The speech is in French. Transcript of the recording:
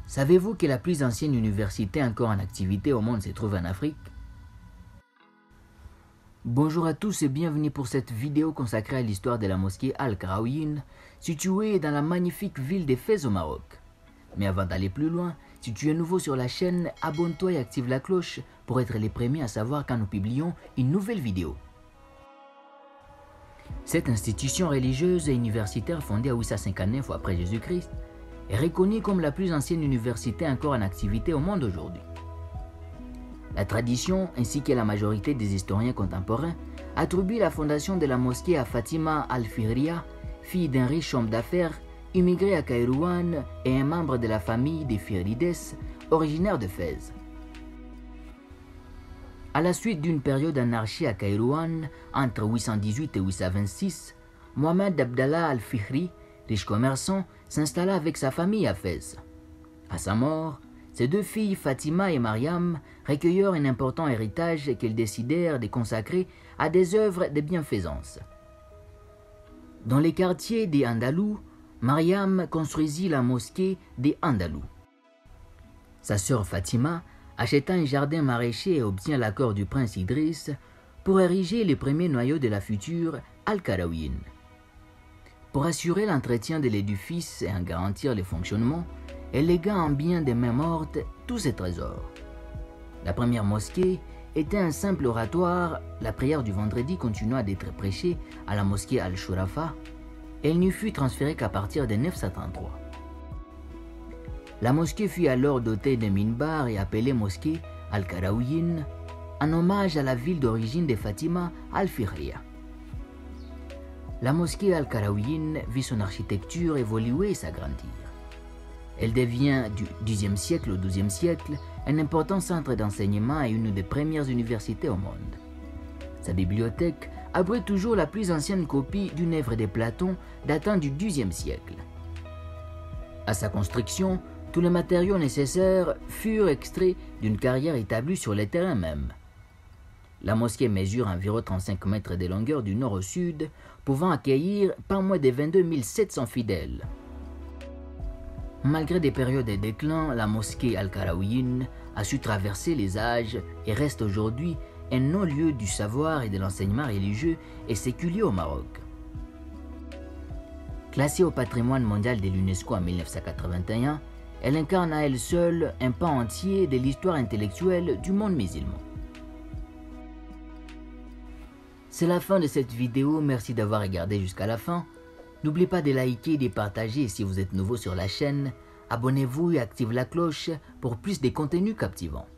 Savez-vous que la plus ancienne université encore en activité au monde se trouve en Afrique? Bonjour à tous et bienvenue pour cette vidéo consacrée à l'histoire de la mosquée Al-Qarawiyyin, située dans la magnifique ville de Fès au Maroc. Mais avant d'aller plus loin, si tu es nouveau sur la chaîne, abonne-toi et active la cloche pour être les premiers à savoir quand nous publions une nouvelle vidéo. Cette institution religieuse et universitaire fondée à 859 après Jésus-Christ est reconnue comme la plus ancienne université encore en activité au monde aujourd'hui. La tradition, ainsi que la majorité des historiens contemporains, attribuent la fondation de la mosquée à Fatima al-Fihriya, fille d'un riche homme d'affaires, immigré à Kairouan et un membre de la famille des Fihrides, originaire de Fès. À la suite d'une période anarchie à Kairouan, entre 818 et 826, Mohamed Abdallah al-Fihri, riche commerçant, s'installa avec sa famille à Fès. À sa mort, ses deux filles Fatima et Mariam recueillèrent un important héritage qu'elles décidèrent de consacrer à des œuvres de bienfaisance. Dans les quartiers des Andalous, Mariam construisit la mosquée des Andalous. Sa sœur Fatima acheta un jardin maraîcher et obtient l'accord du prince Idriss pour ériger les premiers noyaux de la future Al-Qarawiyyin. Pour assurer l'entretien de l'édifice et en garantir le fonctionnement, elle légua en bien des mains mortes tous ses trésors. La première mosquée était un simple oratoire, la prière du vendredi continua d'être prêchée à la mosquée Al-Shurafa, et elle n'y fut transférée qu'à partir de 933. La mosquée fut alors dotée d'un minbar et appelée mosquée Al-Qarawiyyin, en hommage à la ville d'origine de Fatima al-Fihriya. La mosquée Al-Qarawiyyin vit son architecture évoluer et s'agrandir. Elle devient du Xe siècle au XIIe siècle un important centre d'enseignement et une des premières universités au monde. Sa bibliothèque abrite toujours la plus ancienne copie d'une œuvre de Platon datant du XIIe siècle. À sa construction, tous les matériaux nécessaires furent extraits d'une carrière établie sur le terrain même. La mosquée mesure environ 35 mètres de longueur du nord au sud, pouvant accueillir pas moins de 22 700 fidèles. Malgré des périodes de déclin, la mosquée Al-Qarawiyyin a su traverser les âges et reste aujourd'hui un non-lieu du savoir et de l'enseignement religieux et séculier au Maroc. Classée au patrimoine mondial de l'UNESCO en 1981, elle incarne à elle seule un pan entier de l'histoire intellectuelle du monde musulman. C'est la fin de cette vidéo, merci d'avoir regardé jusqu'à la fin. N'oubliez pas de liker et de partager si vous êtes nouveau sur la chaîne. Abonnez-vous et activez la cloche pour plus de contenus captivants.